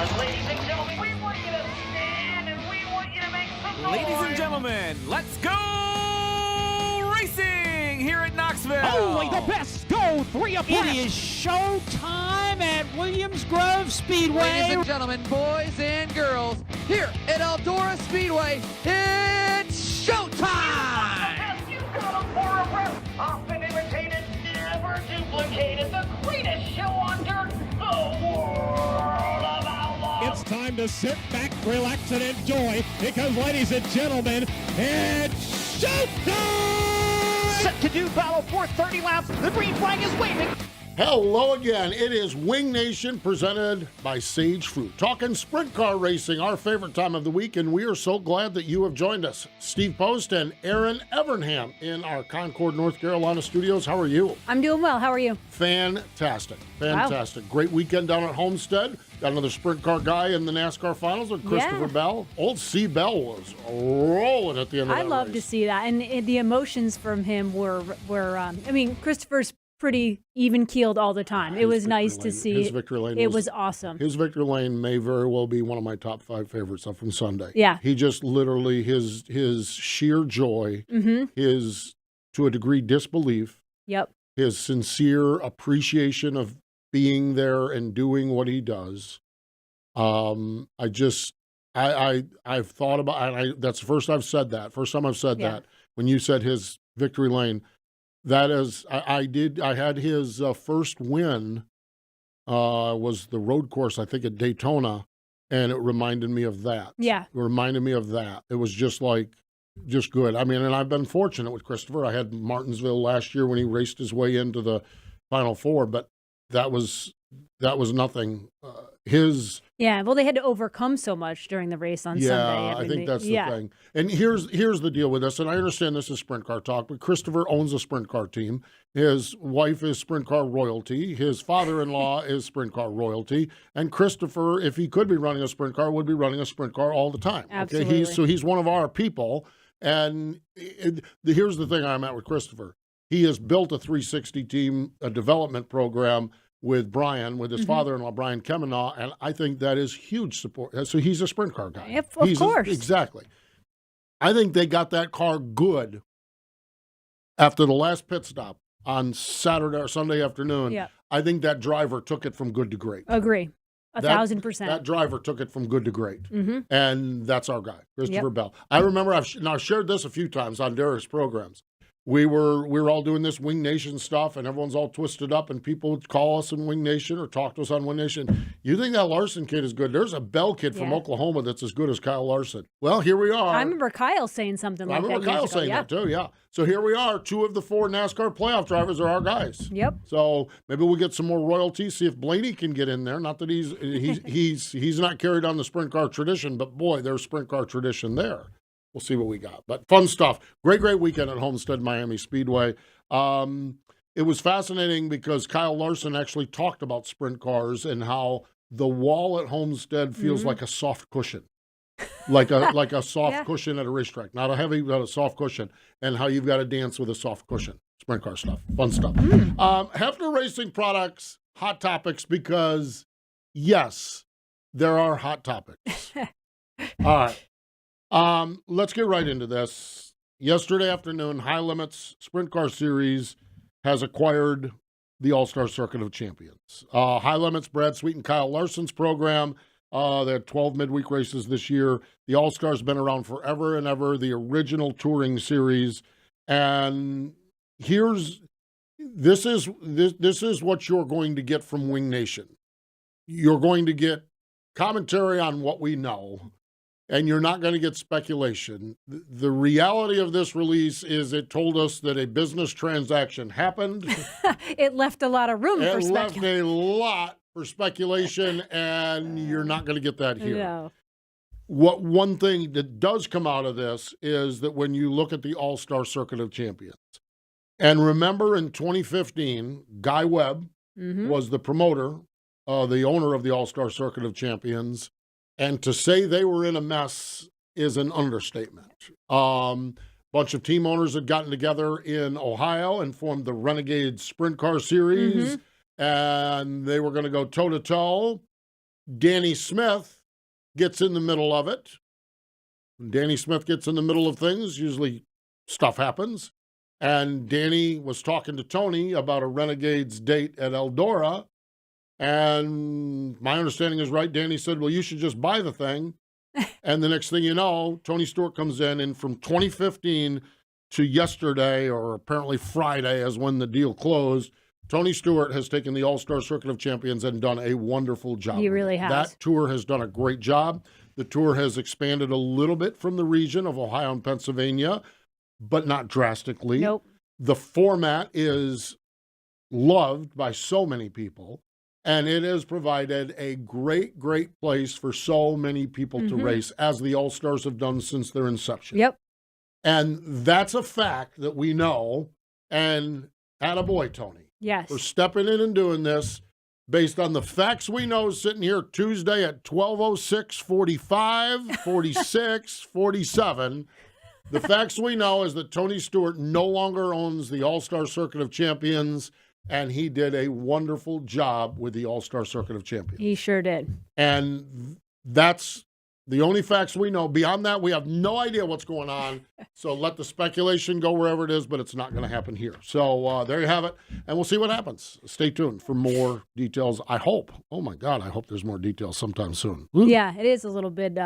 Ladies and gentlemen, we want you to stand and we want you to make some noise. Ladies and gentlemen, let's go racing here at Knoxville. Only the best go three abreast. It is show time at Williams Grove Speedway. Ladies and gentlemen, boys and girls, here at Eldora Speedway, it's showtime! You got 'em for a breath. Often imitated, never duplicated. The greatest show on dirt, the world of Outlaws. It's time to sit back, relax, and enjoy because, ladies and gentlemen, it's showtime! Set to do battle for 30 laps. The green flag is waving. Hello again. It is Wing Nation presented by Sage Fruit. Talking sprint car racing, our favorite time of the week, and we are so glad that you have joined us. Steve Post and Erin Evernham in our Concord, North Carolina studios. How are you? I'm doing well. How are you? Fantastic. Fantastic. Wow. Great weekend down at Homestead. Got another sprint car guy in the NASCAR finals with Christopher Bell. Old C. Bell was rolling at the end of that I love race. to see that. And the emotions from him were Christopher's pretty even-keeled all the time. It was nice to see. His victory lane was awesome. His victory lane may very well be one of my top 5 favorites up from Sunday. Yeah. He just literally, his sheer joy, his, to a degree, disbelief, his sincere appreciation of being there and doing what he does. I've thought about, that's the first I've said that. First time I've said that. When you said his victory lane, that is, I had his first win, was the road course, I think at Daytona, and it reminded me of that. Yeah. It reminded me of that. It was just good. I mean, and I've been fortunate with Christopher. I had Martinsville last year when he raced his way into the Final Four, but that was nothing. Well, they had to overcome so much during the race on Sunday. I think that's the thing. And here's the deal with this, and I understand this is sprint car talk, but Christopher owns a sprint car team. His wife is sprint car royalty. His father-in-law is sprint car royalty. And Christopher, if he could be running a sprint car, would be running a sprint car all the time. Absolutely. Okay? He's one of our people. And here's the thing I'm at with Christopher. He has built a 360 team, a development program with Brian, with his father-in-law, Brian Kemenaugh, and I think that is huge support. So he's a sprint car guy. Yep, of course. Exactly. I think they got that car good after the last pit stop on Saturday or Sunday afternoon. Yeah. I think that driver took it from good to great. Agree. 1,000%. That driver took it from good to great. And that's our guy, Christopher Bell. I remember I've shared this a few times on Derek's programs. We were all doing this Wing Nation stuff, and everyone's all twisted up, and people would call us in Wing Nation or talk to us on Wing Nation. You think that Larson kid is good? There's a Bell kid from Oklahoma that's as good as Kyle Larson. Well, here we are. I remember Kyle saying something like that. I remember Kyle saying that too, yeah. So here we are. 2 of the 4 NASCAR playoff drivers are our guys. Yep. So maybe we'll get some more royalties, see if Blaney can get in there. Not that he's not carried on the sprint car tradition, but boy, there's sprint car tradition there. We'll see what we got. But fun stuff. Great weekend at Homestead Miami Speedway. It was fascinating because Kyle Larson actually talked about sprint cars and how the wall at Homestead feels like a soft cushion. Like a soft cushion at a racetrack. Not a heavy, but a soft cushion. And how you've got to dance with a soft cushion. Sprint car stuff. Fun stuff. Hefner Racing Products, hot topics, because, yes, there are hot topics. All right. Let's get right into this. Yesterday afternoon, High Limits Sprint Car Series has acquired the All-Star Circuit of Champions. High Limits, Brad Sweet and Kyle Larson's program. They had 12 midweek races this year. The All-Star's been around forever and ever, the original touring series. And this is what you're going to get from Wing Nation. You're going to get commentary on what we know. And you're not going to get speculation. The reality of this release is it told us that a business transaction happened. It left a lot of room for speculation. It left a lot for speculation, and you're not going to get that here. No. One thing that does come out of this is that when you look at the All-Star Circuit of Champions, and remember in 2015, Guy Webb was the promoter, the owner of the All-Star Circuit of Champions. And to say they were in a mess is an understatement. Bunch of team owners had gotten together in Ohio and formed the Renegade Sprint Car Series, and they were going to go toe-to-toe. Danny Smith gets in the middle of it. When Danny Smith gets in the middle of things, usually stuff happens. And Danny was talking to Tony about a Renegades date at Eldora. And my understanding is right. Danny said, well, you should just buy the thing. And the next thing you know, Tony Stewart comes in, and from 2015 to yesterday, or apparently Friday, as when the deal closed, Tony Stewart has taken the All-Star Circuit of Champions and done a wonderful job. He really has. That tour has done a great job. The tour has expanded a little bit from the region of Ohio and Pennsylvania, but not drastically. Nope. The format is loved by so many people, and it has provided a great, great place for so many people to race, as the All-Stars have done since their inception. Yep. And that's a fact that we know, and attaboy, Tony, Yes. for stepping in and doing this based on the facts we know sitting here Tuesday at 12:06, 45, 46, 47. The facts we know is that Tony Stewart no longer owns the All-Star Circuit of Champions, and he did a wonderful job with the All-Star Circuit of Champions. He sure did. And that's the only facts we know. Beyond that, we have no idea what's going on. So let the speculation go wherever it is, but it's not going to happen here. So there you have it, and we'll see what happens. Stay tuned for more details, I hope. Oh, my God, I hope there's more details sometime soon. Yeah, it is a little bit,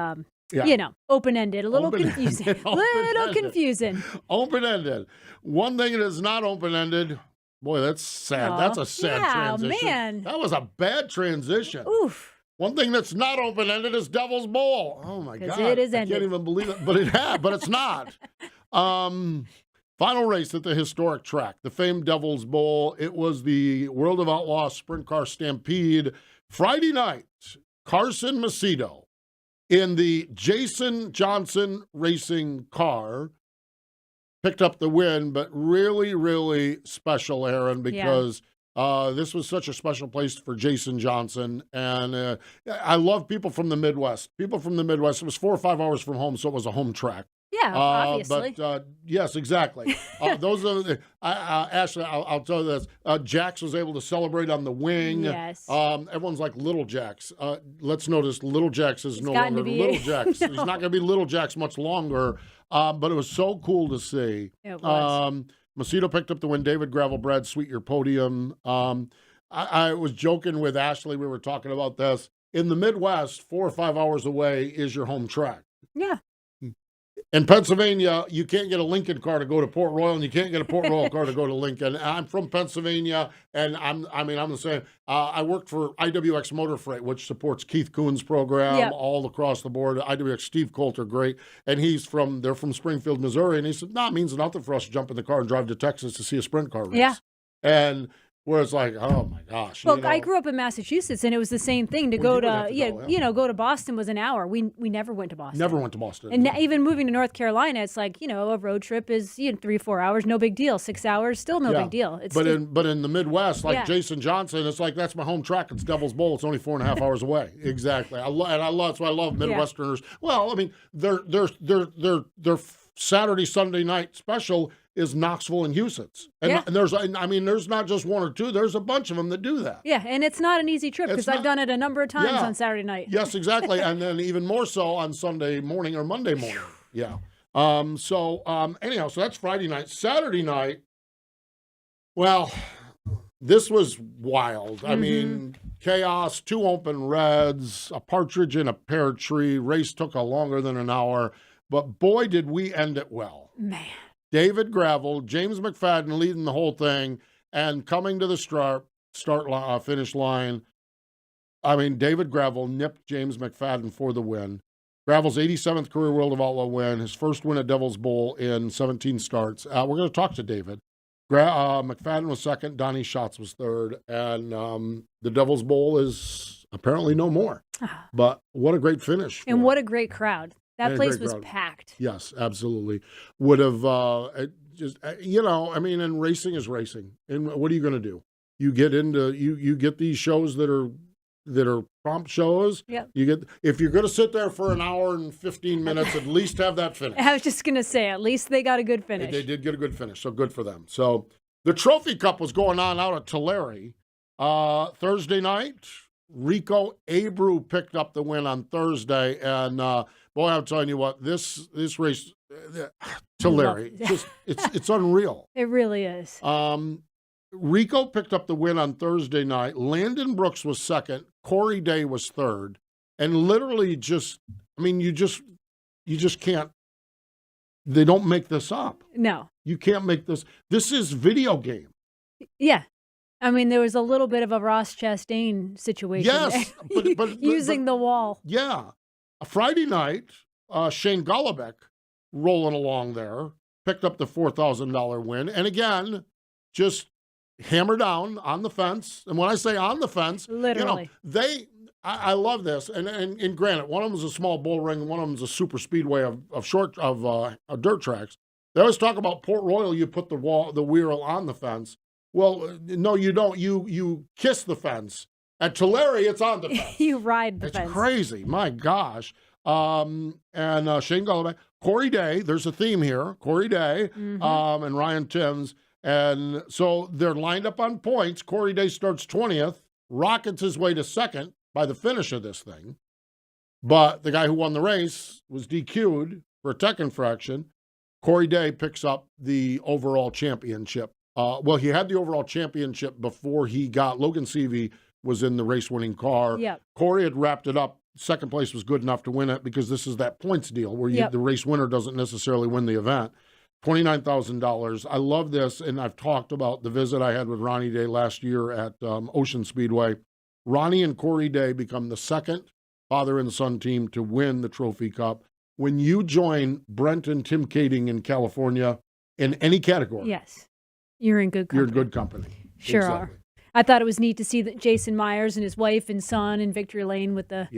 open-ended, a little confusing. Little confusing. Open-ended. One thing that is not open-ended, boy, that's sad. Aw. That's a sad transition. Man. That was a bad transition. Oof. One thing that's not open-ended is Devil's Bowl. Oh, my 'Cause God. it is I ended. can't even believe it. But it's not. Final race at the historic track, the famed Devil's Bowl. It was the World of Outlaws Sprint Car Stampede. Friday night, Carson Macedo in the Jason Johnson racing car picked up the win, but really, really special, Erin, because this was such a special place for Jason Johnson. And I love people from the Midwest. People from the Midwest. It was 4 or 5 hours from home, so it was a home track. Yeah, obviously. But yes, exactly. Those are Ashley. I'll tell you this. Jax was able to celebrate on the wing. Yes. Everyone's like Little Jax. Let's notice Little Jax is no gotten longer to be- Little Jax. No. He's not going to be Little Jax much longer. But it was so cool to see. It was. Macedo picked up the win. David Gravel, Brad Sweet, your podium. I was joking with Ashley. We were talking about this. In the Midwest, 4 or 5 hours away is your home track. Yeah. In Pennsylvania, you can't get a Lincoln car to go to Port Royal, and you can't get a Port Royal car to go to Lincoln. I'm from Pennsylvania, and I'm the same. I worked for IWX Motor Freight, which supports Keith Kuhn's program all across the board. IWX Steve Coulter, great, and they're from Springfield, Missouri, and he said, "No, it means nothing for us to jump in the car and drive to Texas to see a sprint car race." Yeah. And where it's like, oh my gosh. Well, I grew up in Massachusetts, and it was the same thing to go you would have to, to go, go to Boston was an hour. We never went to Boston. Never went to Boston. And even moving to North Carolina, it's like, a road trip is 3 4 hours, no big deal. 6 hours, still no big deal. It's but in the Midwest, like Yeah. Jason Johnson, it's like that's my home track. It's Devil's Bowl. It's only 4.5 hours away. Exactly. That's why I love Midwesterners. Well, I mean, their Saturday Sunday night special is Knoxville and Huset's, and there's not just one or two. There's a bunch of them that do that. Yeah, and it's not an easy trip because I've done it a number of times Yeah. on Saturday night. Yes, exactly, and then even more so on Sunday morning or Monday morning. Yeah. Anyhow, so that's Friday night. Saturday night. Well, this was wild. I mean, chaos, 2 open reds, a partridge in a pear tree. Race took longer than an hour, but boy, did we end it well. Man. David Gravel, James McFadden leading the whole thing, and coming to the finish line. I mean, David Gravel nipped James McFadden for the win. Gravel's 87th career World of Outlaw win, his first win at Devil's Bowl in 17 starts. We're going to talk to David. McFadden was second, Donnie Schatz was third, and the Devil's Bowl is apparently no more. But what a great finish. And what a great crowd. That place was packed. Yes, absolutely. Would have and racing is racing. And what are you going to do? You get into you get these shows that are prompt shows. Yep. If you're going to sit there for an hour and 15 minutes, at least have that finish. I was just going to say, at least they got a good finish. They did get a good finish, so good for them. So the Trophy Cup was going on out at Tulare Thursday night. Rico Abreu picked up the win on Thursday, and boy, I'm telling you what, this race, to Larry, it's unreal. It really is. Rico picked up the win on Thursday night. Landon Brooks was second. Corey Day was third, and literally you just can't. They don't make this up. No, you can't make this. This is video game. Yeah. I mean, there was a little bit of a Ross Chastain situation. Yes, but using the wall. Yeah. A Friday night, Shane Golobic rolling along there, picked up the $4,000 win. And again, just hammer down on the fence. And when I say on the fence, literally, I love this. And granted, one of them is a small bull ring, and one of them is a super speedway of dirt tracks. They always talk about Port Royal. You put the wheel on the fence. Well, no, you don't. You kiss the fence. At Tulare, it's on the fence. You ride the fence. It's crazy. My gosh. And Shane Golobic, Corey Day. There's a theme here. Corey Day, and Ryan Timms. And so they're lined up on points. Corey Day starts 20th, rockets his way to second by the finish of this thing. But the guy who won the race was DQ'd for a tech infraction. Corey Day picks up the overall championship. Well, he had the overall championship before he got Logan Seavey was in the race-winning car. Yep. Corey had wrapped it up. Second place was good enough to win it because this is that points deal where the race winner doesn't necessarily win the event. $29,000. I love this, and I've talked about the visit I had with Ronnie Day last year at Ocean Speedway. Ronnie and Corey Day become the second father and son team to win the Trophy Cup. When you join Brent and Tim Kading in California in any category, yes, you're in good company. You're in good company. Sure exactly. are. I thought it was neat to see that Jason Myers and his wife and son in Victory Lane with the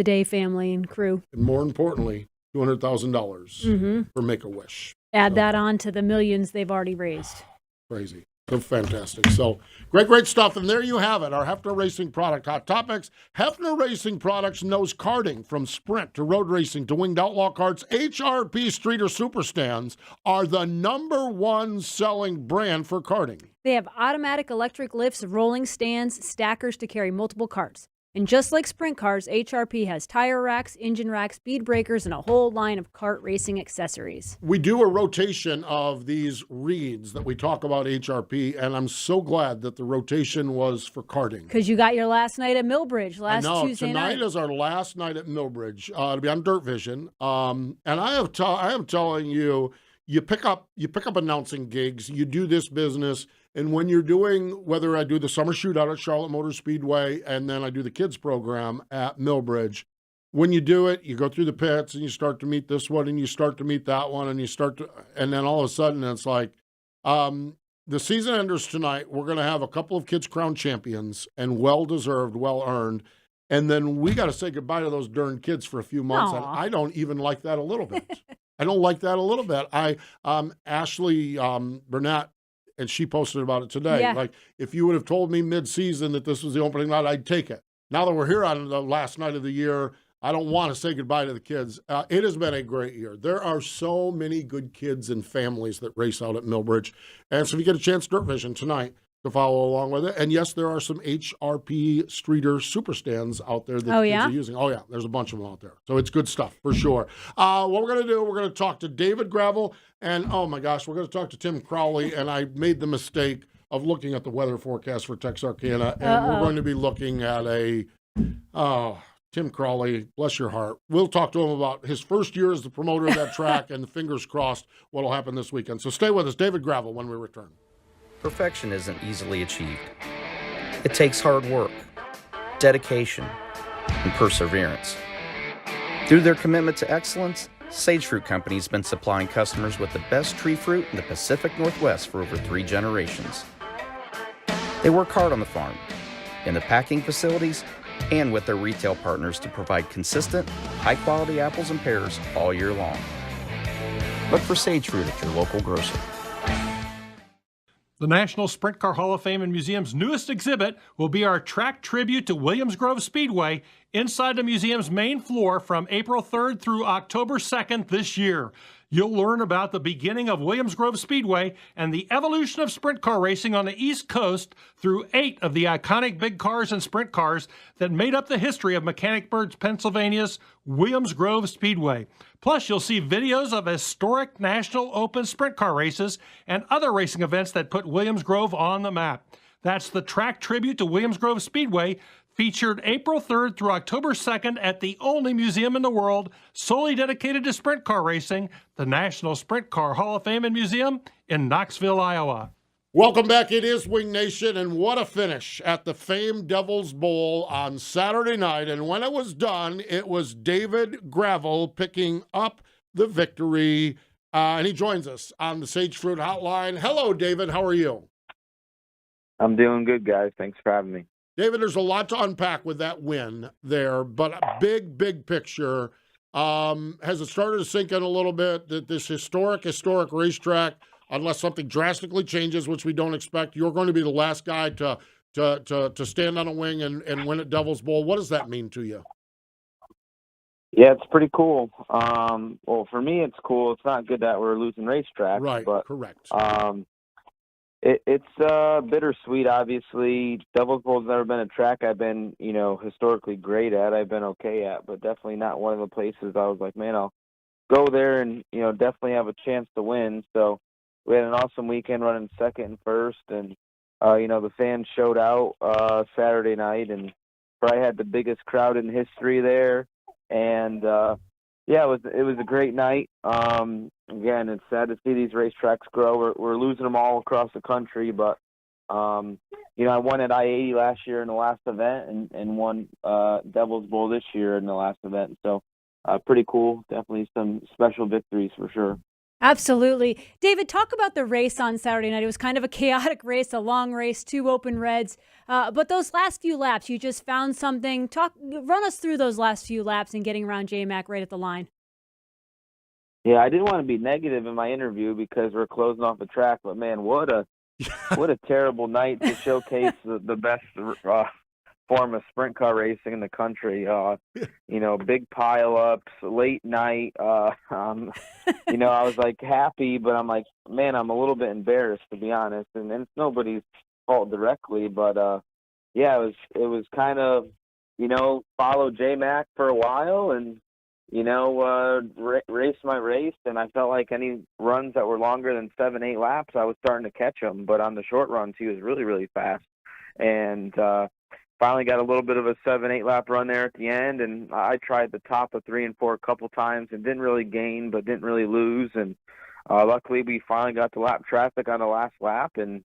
Day family and crew. And more importantly, $200,000 for Make-A-Wish. Add that on to the millions they've already raised. Crazy. So fantastic. So great stuff. And there you have it, our Hefner Racing product hot topics. Hefner Racing Products knows karting, from sprint to road racing to winged outlaw carts. HRP Streeter Super Stands are the #1 selling brand for karting. They have automatic electric lifts, rolling stands, stackers to carry multiple carts. And just like sprint cars, HRP has tire racks, engine racks, speed breakers, and a whole line of kart racing accessories. We do a rotation of these reads that we talk about HRP, and I'm so glad that the rotation was for karting. Because you got your last night at Millbridge Tuesday tonight night. Is our last night at Millbridge. It'll be on Dirt Vision. And I am telling you, you pick up announcing gigs, you do this business. And when you're doing, whether I do the summer shootout at Charlotte Motor Speedway and then I do the kids program at Millbridge, when you do it, you go through the pits and you start to meet this one and you start to meet that one and then all of a sudden it's like, the season enders tonight. We're going to have a couple of kids crowned champions and well-deserved, well-earned. And then we got to say goodbye to those darn kids for a few months. Aww. And I don't even like that a little bit. I don't like that a little bit. Ashley Burnett, and she posted about it today. Yeah. Like, if you would have told me mid-season that this was the opening night, I'd take it. Now that we're here on the last night of the year, I don't want to say goodbye to the kids. It has been a great year. There are so many good kids and families that race out at Millbridge. And so if you get a chance, Dirt Vision tonight, to follow along with it. And yes, there are some HRP Streeter Super Stands out there that the kids are using. Oh, yeah, there's a bunch of them out there. So it's good stuff, for sure. What we're going to do, we're going to talk to David Gravel, and oh my gosh, we're going to talk to Tim Crawley, and I made the mistake of looking at the weather forecast for Texarkana, and we're going to be looking at Tim Crawley, bless your heart. We'll talk to him about his first year as the promoter of that track, and fingers crossed what will happen this weekend. So stay with us, David Gravel, when we return. Perfection isn't easily achieved. It takes hard work, dedication, and perseverance. Through their commitment to excellence, Sage Fruit Company has been supplying customers with the best tree fruit in the Pacific Northwest for over 3 generations. They work hard on the farm, in the packing facilities, and with their retail partners to provide consistent, high-quality apples and pears all year long. Look for Sage Fruit at your local grocer. The National Sprint Car Hall of Fame and Museum's newest exhibit will be our track tribute to Williams Grove Speedway inside the museum's main floor from April 3rd through October 2nd this year. You'll learn about the beginning of Williams Grove Speedway and the evolution of sprint car racing on the East Coast through 8 of the iconic big cars and sprint cars that made up the history of Mechanicsburg, Pennsylvania's Williams Grove Speedway. Plus, you'll see videos of historic National Open sprint car races and other racing events that put Williams Grove on the map. That's the track tribute to Williams Grove Speedway, featured April 3rd through October 2nd at the only museum in the world solely dedicated to sprint car racing, the National Sprint Car Hall of Fame and Museum in Knoxville, Iowa. Welcome back. It is Wing Nation, and what a finish at the famed Devil's Bowl on Saturday night. And when it was done, it was David Gravel picking up the victory, and he joins us on the Sage Fruit Hotline. Hello, David. How are you? I'm doing good, guys. Thanks for having me. David, there's a lot to unpack with that win there, but a big picture. Has it started to sink in a little bit that this historic racetrack, unless something drastically changes, which we don't expect, you're going to be the last guy to stand on a wing and win at Devil's Bowl? What does that mean to you? Yeah, it's pretty cool. Well, for me, it's cool. It's not good that we're losing racetracks. Right, but, correct. It's bittersweet, obviously. Devil's Bowl's never been a track I've been, historically great at. I've been okay at, but definitely not one of the places I was like, man, I'll go there and, definitely have a chance to win. So we had an awesome weekend running second and first, and, the fans showed out Saturday night, and probably had the biggest crowd in history there. And, yeah, it was a great night. Again, it's sad to see these racetracks grow. We're losing them all across the country, but I won at I-80 last year in the last event, and won Devil's Bowl this year in the last event. So pretty cool. Definitely some special victories for sure. Absolutely. David, talk about the race on Saturday night. It was kind of a chaotic race, a long race, 2 open reds. But those last few laps, you just found something. Run us through those last few laps and getting around J-Mac right at the line. Yeah, I didn't want to be negative in my interview because we're closing off the track, but man, what a terrible night to showcase the best form of sprint car racing in the country. Big pileups, late night. I was like happy, but I'm like, man, I'm a little bit embarrassed, to be honest. And it's nobody's fault directly, but yeah, it was kind of follow J-Mac for a while and race my race, and I felt like any runs that were longer than 7-8 laps, I was starting to catch him. But on the short runs, he was really, really fast. And finally got a little bit of a 7-8 lap run there at the end, and I tried the top of 3 and 4 a couple times and didn't really gain, but didn't really lose. And luckily, we finally got the lap traffic on the last lap and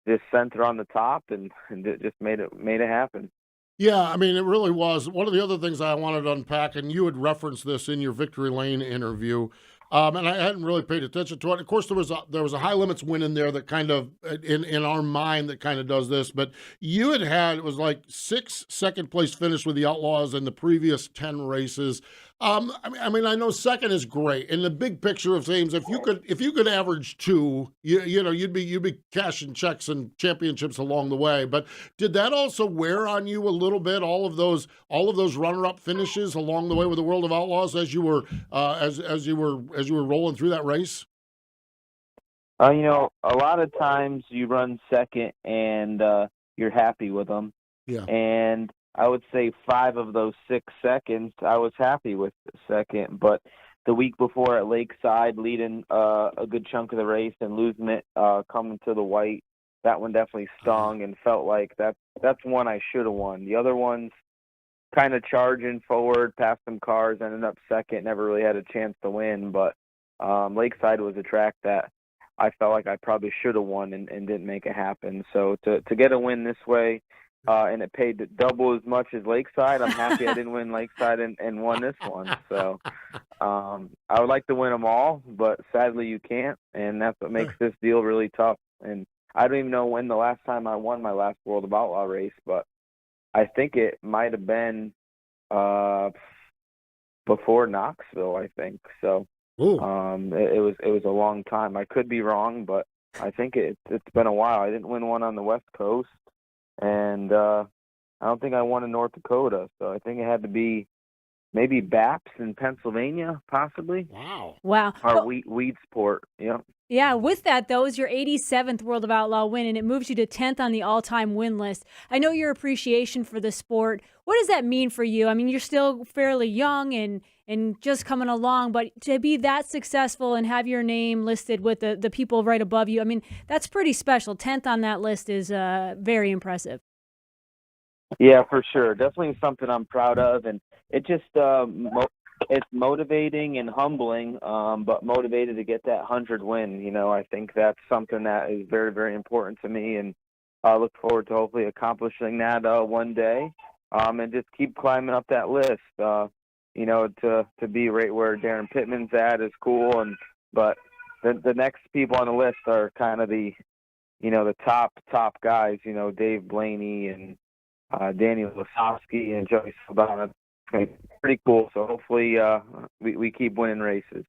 just sent it on the top, and it just made it happen. Yeah, I mean, it really was. One of the other things I wanted to unpack, and you had referenced this in your Victory Lane interview, and I hadn't really paid attention to it. Of course, there was a high limits win in there that kind of, in our mind, that kind of does this. But you had it was like 6 second place finish with the Outlaws in the previous 10 races. I mean, I know second is great. In the big picture of things, if you could average 2, you'd be cashing checks and championships along the way. But did that also wear on you a little bit? All of those runner-up finishes along the way with the World of Outlaws as you were as you were rolling through that race. A lot of times you run second and you're happy with them. Yeah. And I would say 5 of those 6 seconds I was happy with second, but the week before at Lakeside, leading a good chunk of the race and losing it coming to the white, that one definitely stung and felt like that's one I should have won. The other ones kind of charging forward past some cars, ended up second, never really had a chance to win, but Lakeside was a track that I felt like I probably should have won and didn't make it happen. So to get a win this way, and it paid double as much as Lakeside, I'm happy I didn't win Lakeside and won this one. So I would like to win them all, but sadly you can't, and that's what makes this deal really tough. And I don't even know when the last time I won my last World of Outlaw race, but I think it might have been before Knoxville, I think. So it was a long time. I could be wrong, but I think it's been a while. I didn't win one on the West Coast, and I don't think I won in North Dakota. So I think it had to be maybe Baps in Pennsylvania, possibly. Wow. Wow. Or Weedsport. Yep. Yeah, with that, though, is your 87th World of Outlaw win, and it moves you to 10th on the all-time win list. I know your appreciation for the sport. What does that mean for you? I mean, you're still fairly young and just coming along, but to be that successful and have your name listed with the people right above you, I mean, that's pretty special. 10th on that list is very impressive. Yeah, for sure. Definitely something I'm proud of, and it just it's motivating and humbling, but motivated to get that 100 win. You know, I think that's something that is very, very important to me, and I look forward to hopefully accomplishing that one day, and just keep climbing up that list. You know, to be right where Darren Pittman's at is cool, but the next people on the list are kind of the top guys. You know, Dave Blaney and Danny Lasowski and Joey Saldana. Pretty cool. So hopefully we keep winning races.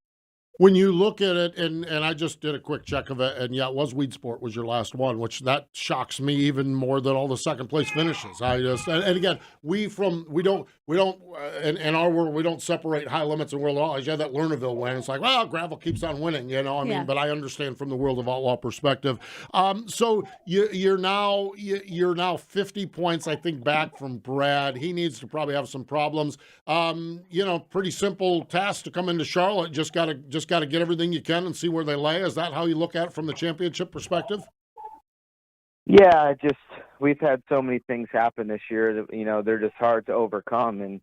When you look at it, and I just did a quick check of it, and yeah, it was Weedsport was your last one, which that shocks me even more than all the second place finishes. And again, we don't in our world, we don't separate high limits and World of Outlaws. You had that Lernerville win. It's like, well, gravel keeps on winning, you know. I mean, but I understand from the World of Outlaw perspective. So you're now 50 points, I think, back from Brad. He needs to probably have some problems. You know, pretty simple task to come into Charlotte. Just got to get everything you can and see where they lay. Is that how you look at it from the championship perspective? Yeah, we've had so many things happen this year that, you know, they're just hard to overcome. And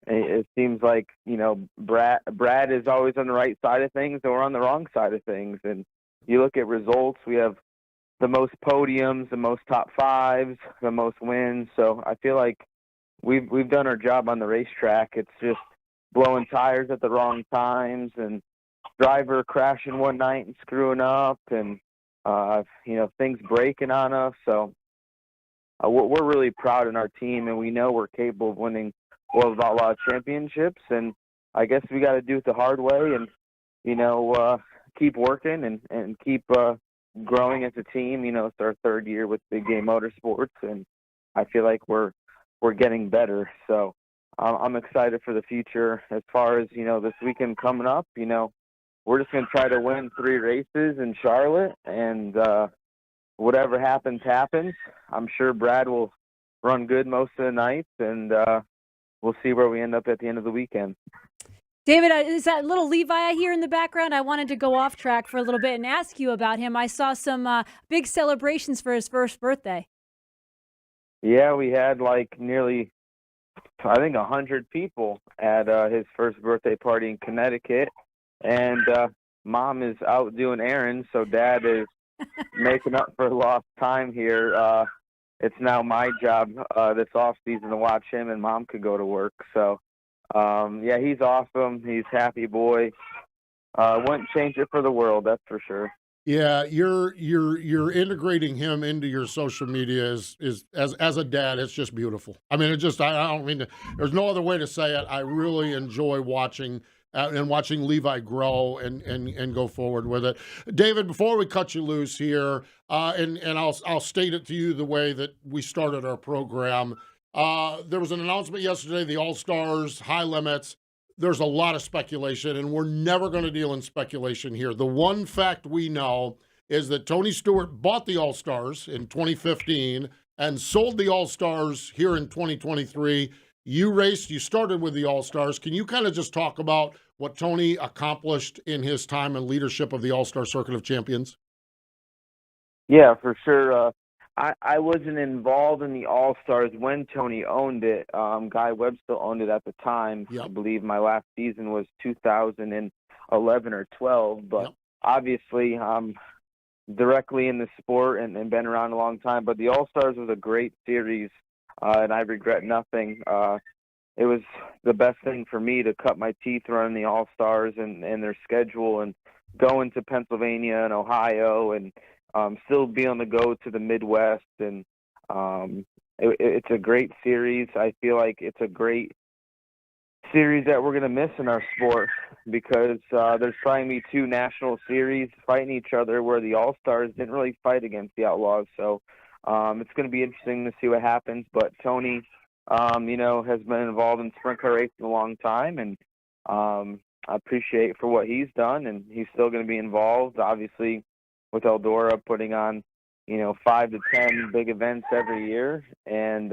it seems like, you know, Brad is always on the right side of things and we're on the wrong side of things. And you look at results, we have the most podiums, the most top fives, the most wins. So I feel like we've done our job on the racetrack. It's just blowing tires at the wrong times and driver crashing one night and screwing up and, you know, things breaking on us. So we're really proud in our team, and we know we're capable of winning World of Outlaw championships. And I guess we got to do it the hard way and, you know, keep working and keep growing as a team. You know, it's our third year with Big Game Motorsports, and I feel like we're getting better. So I'm excited for the future. As far as, you know, this weekend coming up, you know, we're just going to try to win 3 races in Charlotte, and whatever happens. I'm sure Brad will run good most of the nights, and we'll see where we end up at the end of the weekend. David, is that little Levi I hear in the background? I wanted to go off track for a little bit and ask you about him. I saw some big celebrations for his first birthday. Yeah, we had like nearly, I think, 100 people at his first birthday party in Connecticut. And Mom is out doing errands, so Dad is making up for lost time here. It's now my job this off season to watch him, and Mom could go to work. So, yeah, he's awesome. He's a happy boy. Wouldn't change it for the world, that's for sure. Yeah, you're integrating him into your social media is as a dad. It's just beautiful. I mean, I don't mean to. There's no other way to say it. I really enjoy watching Levi grow and go forward with it. David, before we cut you loose here, and I'll state it to you the way that we started our program. There was an announcement yesterday, the All-Stars, high limits. There's a lot of speculation, and we're never going to deal in speculation here. The one fact we know is that Tony Stewart bought the All-Stars in 2015 and sold the All-Stars here in 2023. You started with the All-Stars. Can you kind of just talk about what Tony accomplished in his time and leadership of the All-Star Circuit of Champions? Yeah, for sure. I wasn't involved in the All-Stars when Tony owned it. Guy Webb still owned it at the time. Yep. I believe my last season was 2011 or 12. But obviously, I'm directly in the sport and been around a long time. But the All-Stars was a great series, and I regret nothing. It was the best thing for me to cut my teeth running the All-Stars and their schedule and going to Pennsylvania and Ohio and still be on the go to the Midwest. And it's a great series. I feel like it's a great series that we're going to miss in our sport because there's trying to be 2 national series fighting each other where the All-Stars didn't really fight against the Outlaws. So it's going to be interesting to see what happens. But Tony has been involved in sprint car racing a long time, and I appreciate for what he's done, and he's still going to be involved, obviously, with Eldora putting on, 5 to 10 big events every year, and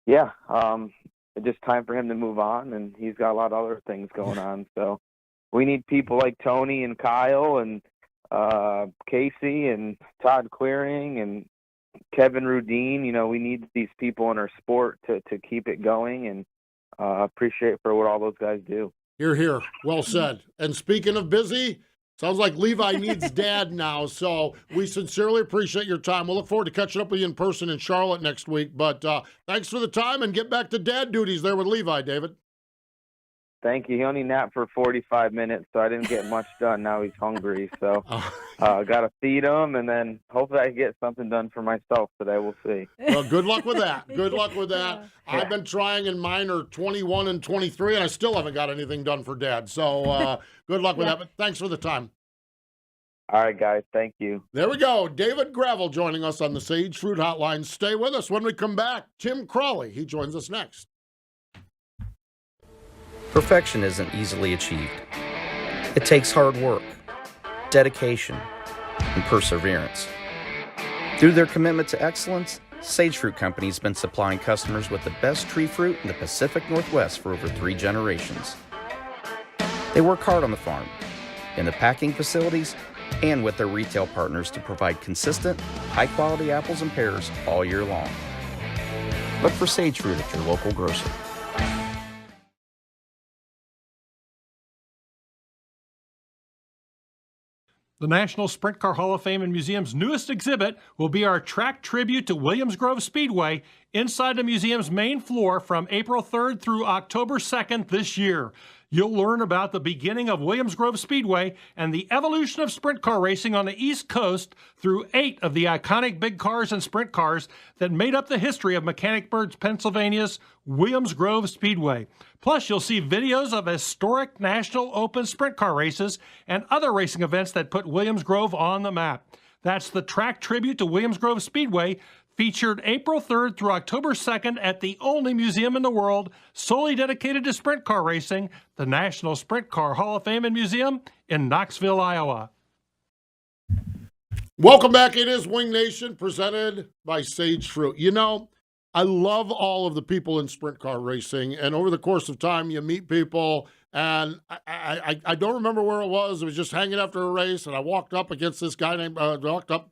it's just time for him to move on, and he's got a lot of other things going on. So we need people like Tony and Kyle and Casey and Todd Queering and Kevin Rudine. We need these people in our sport to keep it going, and appreciate for what all those guys do. Hear, hear. Well said. And speaking of busy, sounds like Levi needs Dad now. So we sincerely appreciate your time. We'll look forward to catching up with you in person in Charlotte next week. But thanks for the time, and get back to Dad duties there with Levi, David. Thank you. He only napped for 45 minutes, so I didn't get much done. Now he's hungry, so got to feed him, and then hopefully I can get something done for myself today. We'll see. Well, good luck with that. Good luck with that. Yeah. I've been trying, and mine are 21 and 23, and I still haven't got anything done for Dad. So good luck with that. But thanks for the time. All right, guys. Thank you. There we go. David Gravel joining us on the Sage Fruit Hotline. Stay with us. When we come back, Tim Crawley. He joins us next. Perfection isn't easily achieved. It takes hard work, dedication, and perseverance. Through their commitment to excellence, Sage Fruit Company has been supplying customers with the best tree fruit in the Pacific Northwest for over 3 generations. They work hard on the farm, in the packing facilities, and with their retail partners to provide consistent, high-quality apples and pears all year long. Look for Sage Fruit at your local grocer. The National Sprint Car Hall of Fame and Museum's newest exhibit will be our track tribute to Williams Grove Speedway inside the museum's main floor from April 3rd through October 2nd this year. You'll learn about the beginning of Williams Grove Speedway and the evolution of sprint car racing on the East Coast through 8 of the iconic big cars and sprint cars that made up the history of Mechanicsburg, Pennsylvania's Williams Grove Speedway. Plus, you'll see videos of historic National Open sprint car races and other racing events that put Williams Grove on the map. That's the track tribute to Williams Grove Speedway, featured April 3rd through October 2nd at the only museum in the world solely dedicated to sprint car racing, the National Sprint Car Hall of Fame and Museum in Knoxville, Iowa. Welcome back. It is Wing Nation, presented by Sage Fruit. I love all of the people in sprint car racing, and over the course of time, you meet people, and I don't remember where it was. It was just hanging after a race, and I walked up against this guy named,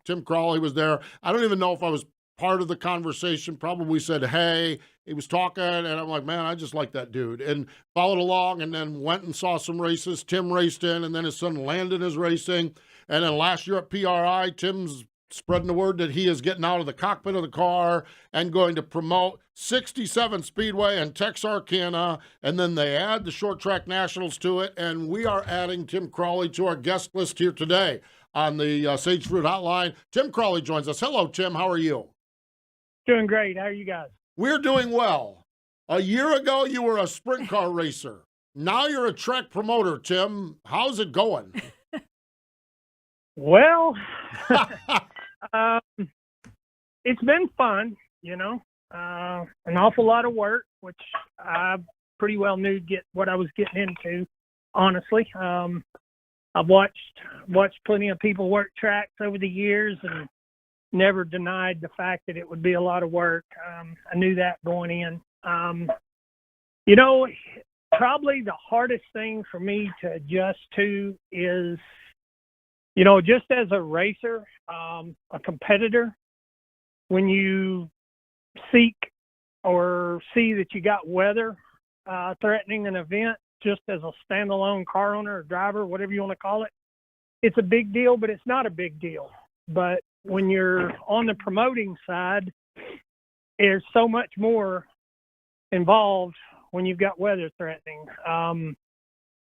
Tim Crawley was there. I don't even know if I was part of the conversation, probably said, hey, he was talking, and I'm like, man, I just like that dude, and followed along, and then went and saw some races. Tim raced in, and then his son Landon is racing, and then last year at PRI, Tim's spreading the word that he is getting out of the cockpit of the car and going to promote 67 Speedway and Texarkana, and then they add the Short Track Nationals to it, and we are adding Tim Crawley to our guest list here today on the Sage Fruit Hotline. Tim Crawley joins us. Hello, Tim. How are you? Doing great. How are you guys? We're doing well. A year ago, you were a sprint car racer. Now you're a track promoter, Tim. How's it going? Well, it's been fun, an awful lot of work, which I pretty well knew what I was getting into, honestly. I've watched plenty of people work tracks over the years and never denied the fact that it would be a lot of work. I knew that going in. Probably the hardest thing for me to adjust to is, just as a racer, a competitor, when you seek or see that you got weather threatening an event, just as a standalone car owner or driver, whatever you want to call it, it's a big deal, but it's not a big deal. But when you're on the promoting side, there's so much more involved when you've got weather threatening.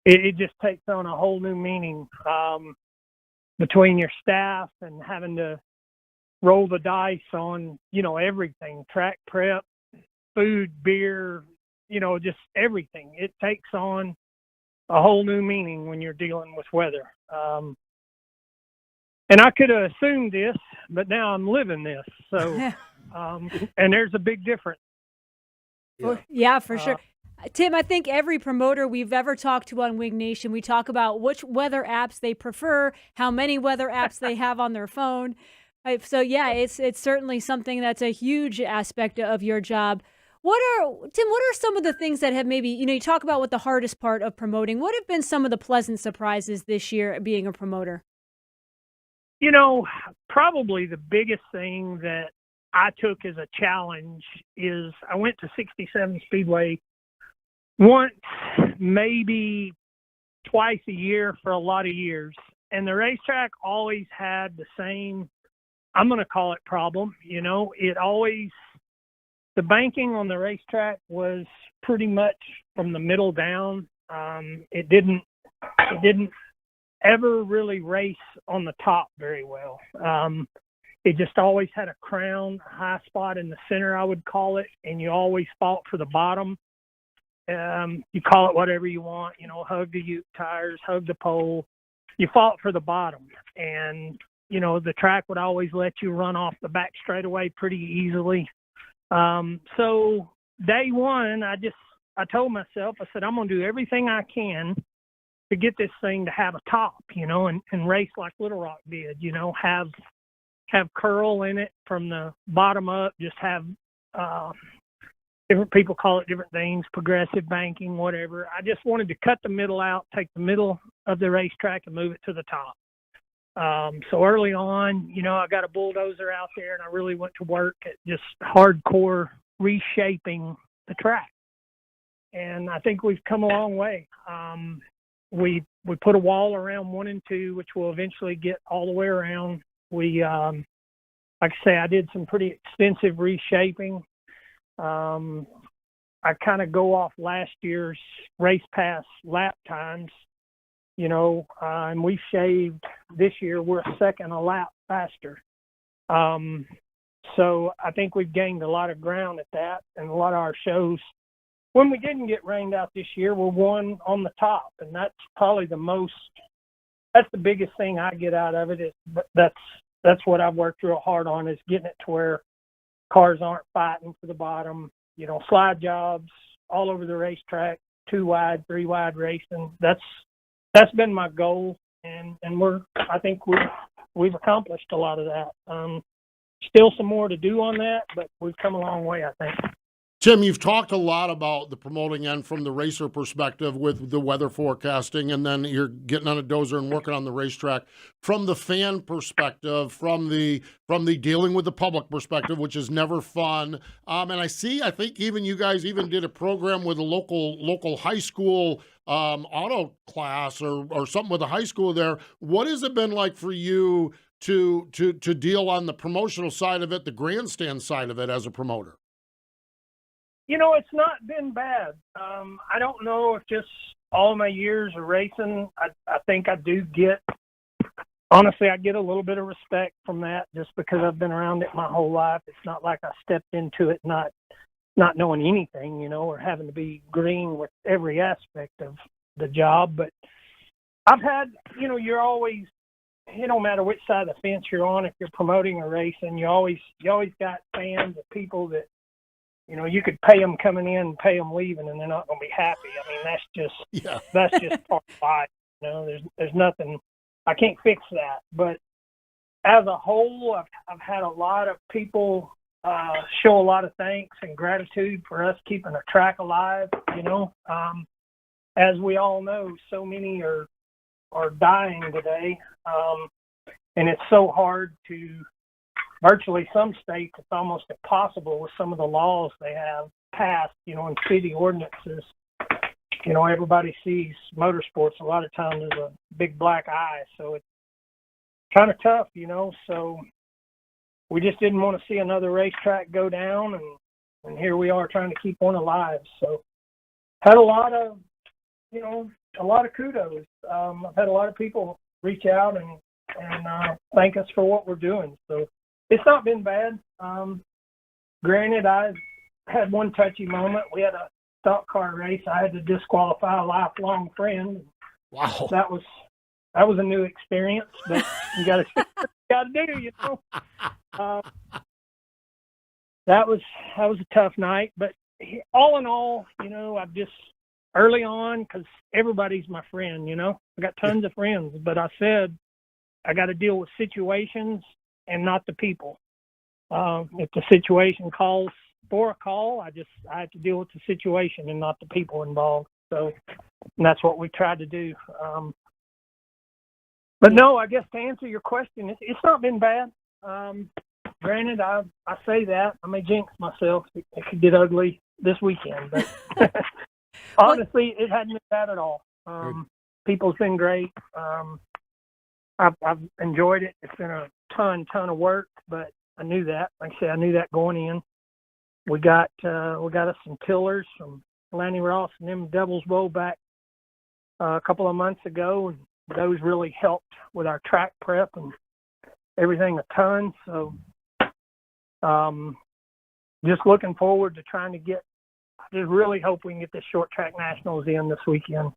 It just takes on a whole new meaning between your staff and having to roll the dice on, everything, track prep, food, beer, just everything. It takes on a whole new meaning when you're dealing with weather. And I could have assumed this, but now I'm living this. So, and there's a big difference. Yeah, for sure. Tim, I think every promoter we've ever talked to on Wing Nation, we talk about which weather apps they prefer, how many weather apps they have on their phone. So yeah, it's certainly something that's a huge aspect of your job. Tim, what are some of the things that have maybe, you talk about what the hardest part of promoting. What have been some of the pleasant surprises this year being a promoter? Probably the biggest thing that I took as a challenge is I went to 67 Speedway once, maybe twice a year for a lot of years. And the racetrack always had the same, I'm going to call it problem. The banking on the racetrack was pretty much from the middle down. It didn't ever really race on the top very well. It just always had a crown, a high spot in the center, I would call it, and you always fought for the bottom. You call it whatever you want, hug the ute tires, hug the pole. You fought for the bottom. And, the track would always let you run off the back straightaway pretty easily. So day one, I told myself, I said, I'm going to do everything I can to get this thing to have a top, and race like Little Rock did, have curl in it from the bottom up, just have, different people call it different things, progressive banking, whatever. I just wanted to cut the middle out, take the middle of the racetrack and move it to the top. So early on, I got a bulldozer out there and I really went to work at just hardcore reshaping the track. And I think we've come a long way. We put a wall around 1 and 2, which will eventually get all the way around. We, like I say, I did some pretty extensive reshaping. I kind of go off last year's race pass lap times, and we shaved this year. We're a second a lap faster. So I think we've gained a lot of ground at that, and a lot of our shows, when we didn't get rained out this year, were won on the top, and that's probably that's the biggest thing I get out of it. That's what I've worked real hard on, is getting it to where cars aren't fighting for the bottom, slide jobs all over the racetrack, 2 wide, 3 wide racing. That's been my goal, and I think we've accomplished a lot of that. Still some more to do on that, but we've come a long way, I think. Tim, you've talked a lot about the promoting end from the racer perspective with the weather forecasting, and then you're getting on a dozer and working on the racetrack. From the fan perspective, from the dealing with the public perspective, which is never fun. And I think even you guys even did a program with a local high school auto class or something with a high school there. What has it been like for you to deal on the promotional side of it, the grandstand side of it as a promoter? It's not been bad. I don't know if just all my years of racing, I think I do honestly, I get a little bit of respect from that just because I've been around it my whole life. It's not like I stepped into it not knowing anything, or having to be green with every aspect of the job. But I've had, you're always, it don't matter which side of the fence you're on, if you're promoting or racing, you always got fans of people that, you could pay them coming in and pay them leaving, and they're not going to be happy. I mean, that's just part of life. There's nothing, I can't fix that. But as a whole, I've had a lot of people show a lot of thanks and gratitude for us keeping the track alive. As we all know, so many are dying today, and it's so hard to. Virtually some states, it's almost impossible with some of the laws they have passed, in city ordinances. Everybody sees motorsports a lot of times as a big black eye, so it's kind of tough, So we just didn't want to see another racetrack go down, and here we are trying to keep one alive. So had a lot of kudos. I've had a lot of people reach out and thank us for what we're doing. So it's not been bad. Granted, I had one touchy moment. We had a stock car race. I had to disqualify a lifelong friend. Wow. That was a new experience, but you got to do, That was a tough night, but all in all, I've just early on, because everybody's my friend, I got tons of friends, but I said I got to deal with situations and not the people. If the situation calls for a call, I have to deal with the situation and not the people involved. So that's what we tried to do. But no, I guess to answer your question, it's not been bad. Granted, I say that. I may jinx myself. It could get ugly this weekend, but honestly, it hadn't been bad at all. People's been great. I've enjoyed it. It's been a ton of work, but I knew that. Like I said, I knew that going in. We got us some tillers from Lanny Ross and them Devil's Bowl back a couple of months ago, and those really helped with our track prep and everything a ton. So just looking forward to trying to I just really hope we can get this short track nationals in this weekend.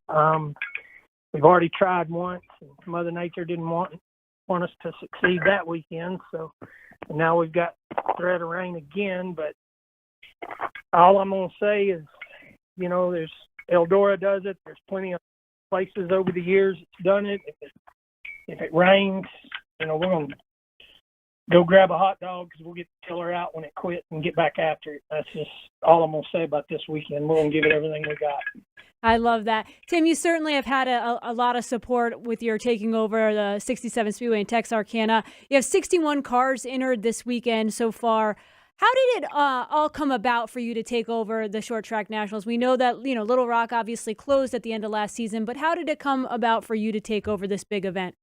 We've already tried once, and Mother Nature didn't want us to succeed that weekend. So now we've got threat of rain again. But all I'm going to say is, there's Eldora does it. There's plenty of places over the years that's done it. If it rains, we're going to go grab a hot dog because we'll get the tiller out when it quits and get back after it. That's just all I'm going to say about this weekend. We're going to give it everything we got. I love that. Tim, you certainly have had a lot of support with your taking over the 67 Speedway in Texarkana. You have 61 cars entered this weekend so far. How did it all come about for you to take over the Short Track Nationals? We know that, Little Rock obviously closed at the end of last season, but how did it come about for you to take over this big event?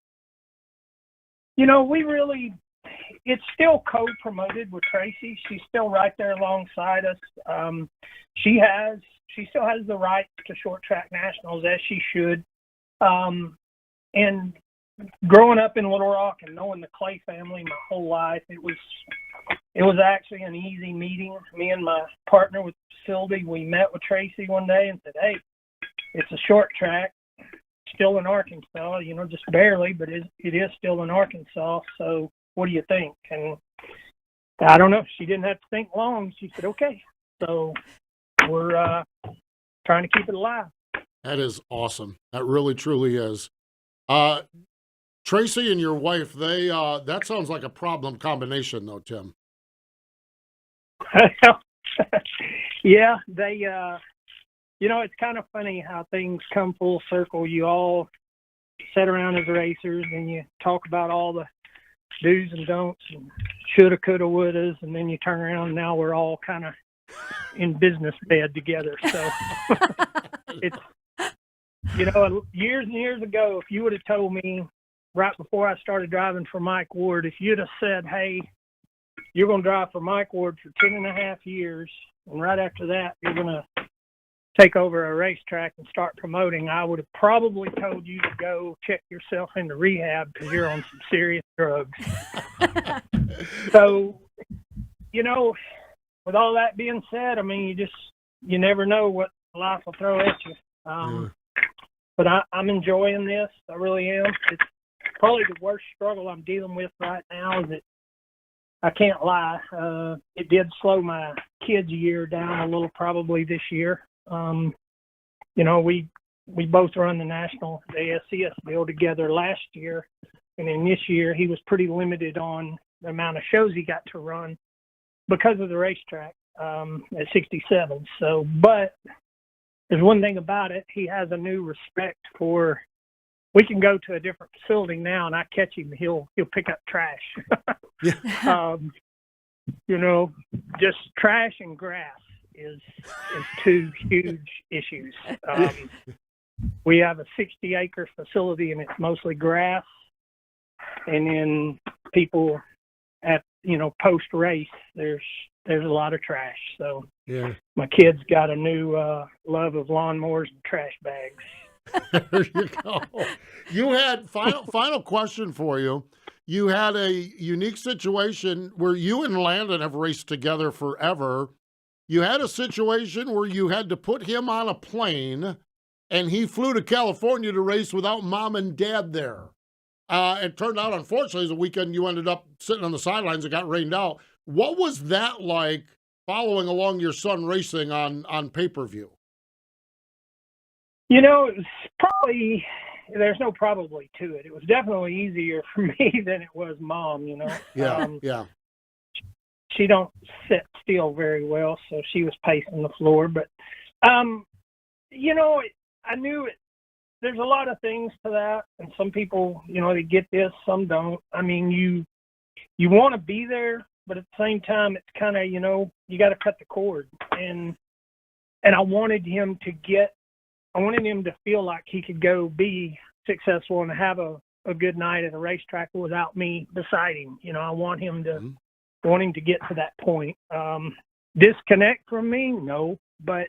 It's still co-promoted with Tracy. She's still right there alongside us. She still has the rights to Short Track Nationals, as she should. And growing up in Little Rock and knowing the Clay family my whole life, it was actually an easy meeting. Me and my partner with the facility, we met with Tracy one day and said, hey, it's a short track, still in Arkansas, just barely, but it is still in Arkansas. So what do you think? And I don't know. She didn't have to think long. She said, okay. So we're trying to keep it alive. That is awesome. That really, truly is. Tracy and your wife, that sounds like a problem combination, though, Tim. Yeah, they, it's kind of funny how things come full circle. You all sit around as racers and you talk about all the do's and don'ts and shoulda, coulda, wouldas, and then you turn around and now we're all kind of in business bed together. So it's, years and years ago, if you would have told me right before I started driving for Mike Ward, if you'd have said, hey, you're going to drive for Mike Ward for 10.5 years, and right after that, you're going to take over a racetrack and start promoting, I would have probably told you to go check yourself into rehab because you're on some serious drugs. So, with all that being said, I mean, you never know what life will throw at you. But I'm enjoying this. I really am. It's probably the worst struggle I'm dealing with right now is that I can't lie. It did slow my kids' year down a little probably this year. We both run the national ASCS deal together last year, and in this year he was pretty limited on the amount of shows he got to run because of the racetrack at 67. So, but there's one thing about it: he has a new respect for. We can go to a different facility now, and I catch him. He'll pick up trash. Just trash and grass is two huge issues. We have a 60-acre facility, and it's mostly grass. And then people at post race, there's a lot of trash. So my kids got a new love of lawnmowers and trash bags. There you go. You had final question for you. You had a unique situation where you and Landon have raced together forever. You had a situation where you had to put him on a plane, and he flew to California to race without mom and dad there. It turned out, unfortunately, the weekend you ended up sitting on the sidelines. It got rained out. What was that like following along your son racing on pay-per-view? You know, it was probably, there's no probably to it. It was definitely easier for me than it was Mom, you know. Yeah. She don't sit still very well, so she was pacing the floor. But, you know, I knew it. There's a lot of things to that, and some people, you know, they get this, some don't. I mean, you want to be there, but at the same time, it's kind of, you know, you got to cut the cord. And I wanted him to feel like he could go be successful and have a good night at a racetrack without me beside him. You know, I want him to get to that point. Disconnect from me? No, but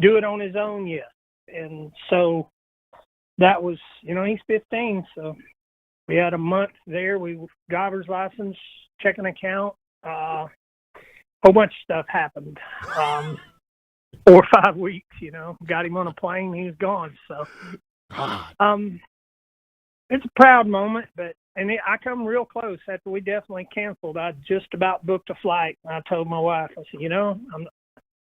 do it on his own? Yes. And so that was, you know, he's 15, so we had a month there. We driver's license, checking account, whole bunch of stuff happened. 4 or 5 weeks, you know, got him on a plane, he was gone. So, it's a proud moment, but I come real close after we definitely canceled. I just about booked a flight. I told my wife, I said, you know,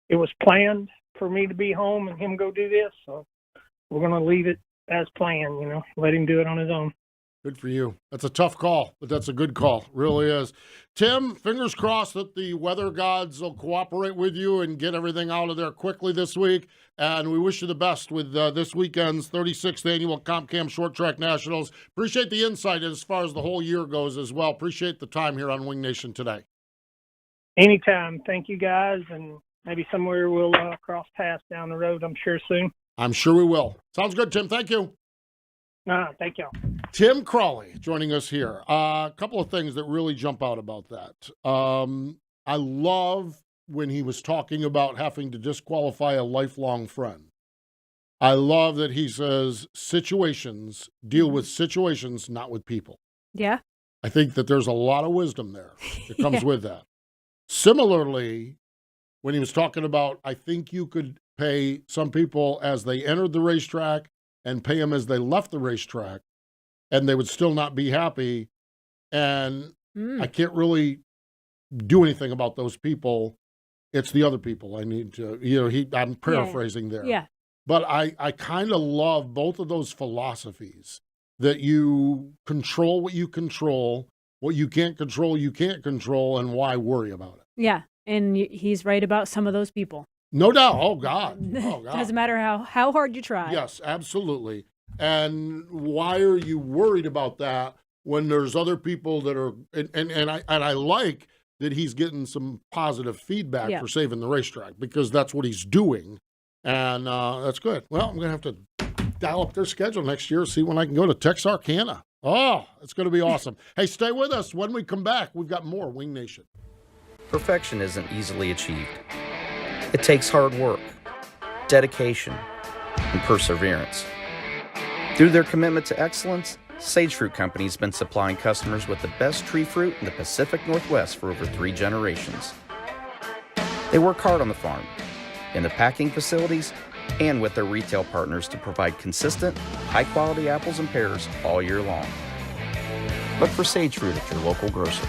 it was planned for me to be home and him go do this, so we're going to leave it as planned, you know, let him do it on his own. Good for you. That's a tough call, but that's a good call. Really is. Tim, fingers crossed that the weather gods will cooperate with you and get everything out of there quickly this week. And we wish you the best with this weekend's 36th Annual Comp Cam Short Track Nationals. Appreciate the insight as far as the whole year goes as well. Appreciate the time here on Wing Nation today. Anytime. Thank you, guys. And maybe somewhere we'll cross paths down the road, I'm sure, soon. I'm sure we will. Sounds good, Tim. Thank you. Thank you. Tim Crawley joining us here. A couple of things that really jump out about that. I love when he was talking about having to disqualify a lifelong friend. I love that he says deal with situations, not with people. Yeah. I think that there's a lot of wisdom there that comes with that. Similarly, when he was talking about, I think you could pay some people as they entered the racetrack and pay them as they left the racetrack, and they would still not be happy. And I can't really do anything about those people. It's the other people I need to, you know, I'm paraphrasing there. Yeah. But I kind of love both of those philosophies, that you control what you can't control, and why worry about it? Yeah. And he's right about some of those people. No doubt. Oh, God. Doesn't matter how hard you try. Yes, absolutely. And why are you worried about that when there's other people that are, and I like that he's getting some positive feedback for saving the racetrack, because that's what he's doing. And that's good. Well, I'm going to have to dial up their schedule next year, see when I can go to Texarkana. Oh, it's going to be awesome. Hey, stay with us. When we come back, we've got more Wing Nation. Perfection isn't easily achieved. It takes hard work, dedication, and perseverance. Through their commitment to excellence, Sage Fruit Company has been supplying customers with the best tree fruit in the Pacific Northwest for over 3 generations. They work hard on the farm, in the packing facilities, and with their retail partners to provide consistent, high-quality apples and pears all year long. Look for Sage Fruit at your local grocer.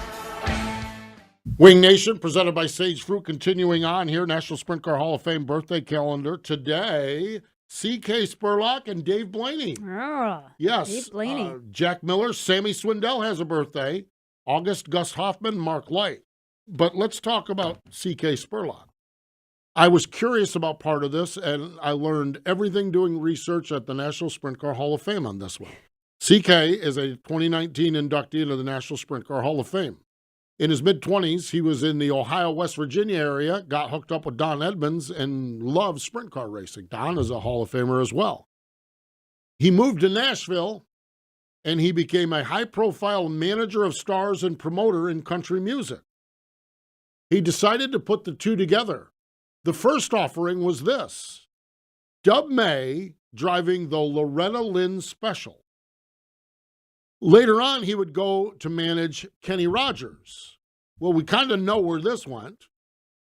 Wing Nation, presented by Sage Fruit, continuing on here, National Sprint Car Hall of Fame birthday calendar. Today, C.K. Spurlock and Dave Blaney. Oh, yes. Dave Blaney. Jack Miller, Sammy Swindell has a birthday. August, Gus Hoffman, Mark Light. But let's talk about C.K. Spurlock. I was curious about part of this, and I learned everything doing research at the National Sprint Car Hall of Fame on this one. C.K. is a 2019 inductee into the National Sprint Car Hall of Fame. In his mid-20s, he was in the Ohio, West Virginia area, got hooked up with Don Edmonds, and loved sprint car racing. Don is a Hall of Famer as well. He moved to Nashville, and he became a high-profile manager of stars and promoter in country music. He decided to put the two together. The first offering was this: Dub May driving the Loretta Lynn Special. Later on, he would go to manage Kenny Rogers. Well, we kind of know where this went,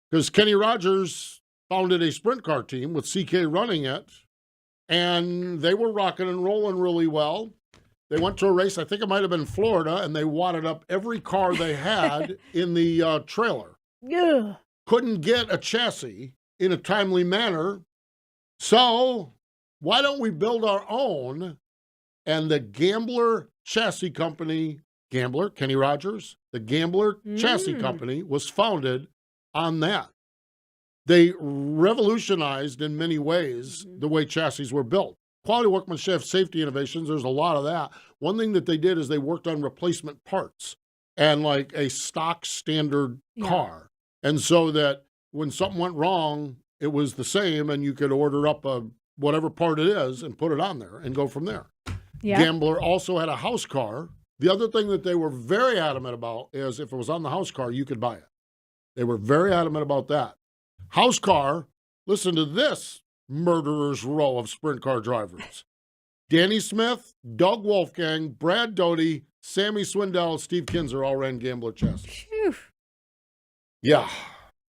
because Kenny Rogers founded a sprint car team with CK running it, and they were rocking and rolling really well. They went to a race, I think it might have been Florida, and they wadded up every car they had in the trailer. Ugh. couldn't get a chassis in a timely manner. So why don't we build our own? And the Gambler Chassis Company, Gambler, Kenny Rogers, the Gambler Chassis Company was founded on that. They revolutionized in many ways the way chassis were built. Quality workmanship, safety innovations, there's a lot of that. One thing that they did is they worked on replacement parts and like a stock standard car. And so that when something went wrong, it was the same and you could order up a whatever part it is and put it on there and go from there. Yeah. Gambler also had a house car. The other thing that they were very adamant about is if it was on the house car, you could buy it. They were very adamant about that. House car, listen to this murderer's row of sprint car drivers. Danny Smith, Doug Wolfgang, Brad Doty, Sammy Swindell, Steve Kinzer all ran Gambler Chassis. Phew. Yeah,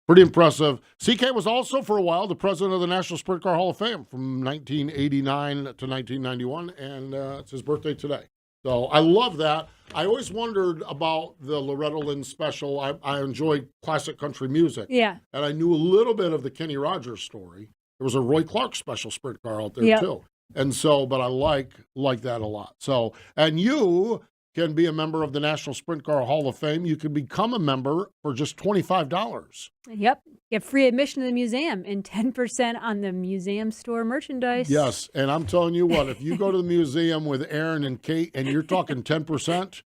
pretty impressive. CK was also for a while the president of the National Sprint Car Hall of Fame from 1989 to 1991, and it's his birthday today. So I love that. I always wondered about the Loretta Lynn special. I enjoy classic country music. Yeah. And I knew a little bit of the Kenny Rogers story. There was a Roy Clark special sprint car out there too. And so, but I like that a lot. So, and you can be a member of the National Sprint Car Hall of Fame. You can become a member for just $25. Yep. Get free admission to the museum and 10% on the museum store merchandise. Yes. And I'm telling you what, if you go to the museum with Erin and Kate and you're talking 10%,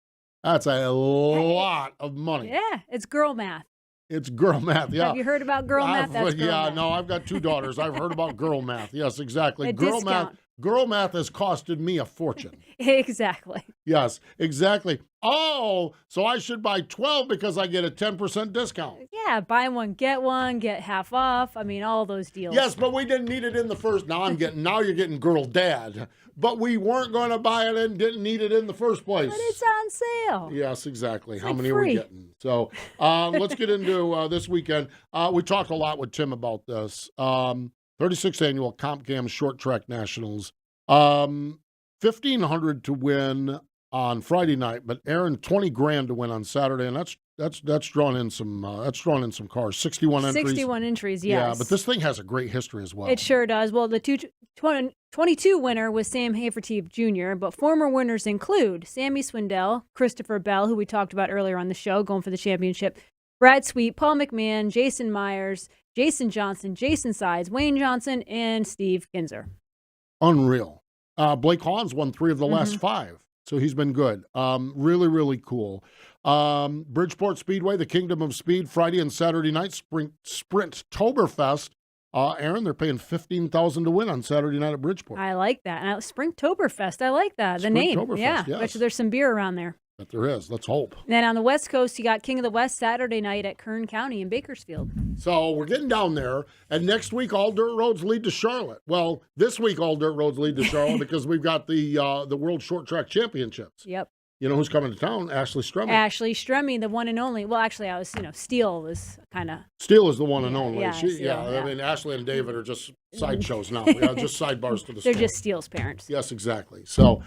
that's a lot of money. Yeah. It's girl math. It's girl math, yeah. Have you heard about girl math? That's girl math. No, I've got two daughters. I've heard about girl math. Yes, exactly. Girl math has costed me a fortune. Exactly. Yes, exactly. Oh, so I should buy 12 because I get a 10% discount. Yeah, buy one, get half off. I mean, all those deals. Yes, but we didn't need it in the first. Now you're getting girl dad. But we weren't going to buy it and didn't need it in the first place. But it's on sale. Yes, exactly. It's How like many free. are we getting? So let's get into this weekend. We talked a lot with Tim about this. 36th annual Comp Cam Short Track Nationals. 1,500 to win on Friday night, but Erin, 20 grand to win on Saturday, and that's drawn in some cars. 61 entries. 61 entries, yes. Yeah, but this thing has a great history as well. It sure does. Well, the 22 winner was Sam Haferteef Jr., but former winners include Sammy Swindell, Christopher Bell, who we talked about earlier on the show, going for the championship, Brad Sweet, Paul McMahon, Jason Myers, Jason Johnson, Jason Sides, Wayne Johnson, and Steve Kinzer. Unreal. Blake Hawn's won 3 of the last 5, so he's been good. Really, really cool. Bridgeport Speedway, the Kingdom of Speed, Friday and Saturday night, Sprint-toberfest. Erin, they're paying $15,000 to win on Saturday night at Bridgeport. I like that. And Springtoberfest, I like that. The name. Yeah. Yes. Bet you there's some beer around there. But there is. Let's hope. Then on the West Coast, you got King of the West Saturday night at Kern County in Bakersfield. So we're getting down there. And next week, all dirt roads lead to Charlotte. Well, this week, all dirt roads lead to Charlotte because we've got the World Short Track Championships. Yep. You know who's coming to town? Ashley Strumming. Ashley Strumming, the one and only. Well, actually, I was, Steele was kind of. Steele is the one and only. Yeah, I mean, Ashley and David are just sideshows now. Just sidebars to the story. They're just Steele's parents. Yes, exactly. So,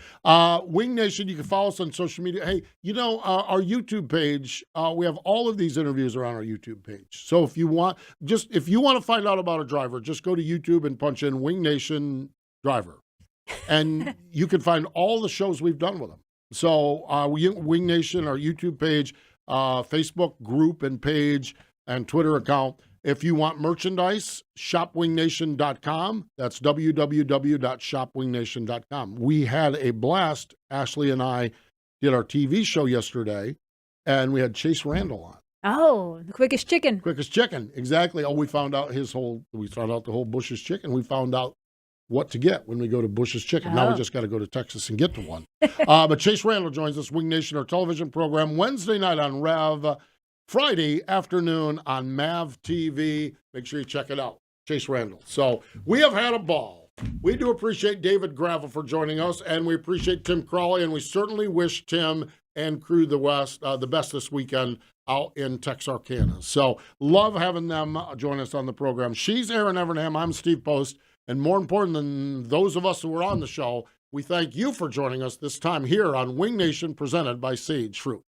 Wing Nation, you can follow us on social media. Hey, our YouTube page, we have all of these interviews are on our YouTube page. So if you want to find out about a driver, just go to YouTube and punch in Wing Nation driver. And you can find all the shows we've done with them. So Wing Nation, our YouTube page, Facebook group and page, and Twitter account. If you want merchandise, shopwingnation.com. That's www.shopwingnation.com. We had a blast. Ashley and I did our TV show yesterday, and we had Chase Randall on. Oh, the quickest chicken. Quickest chicken, exactly. Oh, we found out the whole Bush's Chicken. We found out what to get when we go to Bush's Chicken. Now we just got to go to Texas and get to one. But Chase Randall joins us, Wing Nation, our television program, Wednesday night on Rev, Friday afternoon on MAV TV. Make sure you check it out. Chase Randall. So we have had a ball. We do appreciate David Gravel for joining us, and we appreciate Tim Crawley, and we certainly wish Tim and Crew the West the best this weekend out in Texarkana. So love having them join us on the program. She's Erin Evernham. I'm Steve Post. And more important than those of us who were on the show, we thank you for joining us this time here on Wing Nation, presented by Sage Fruit.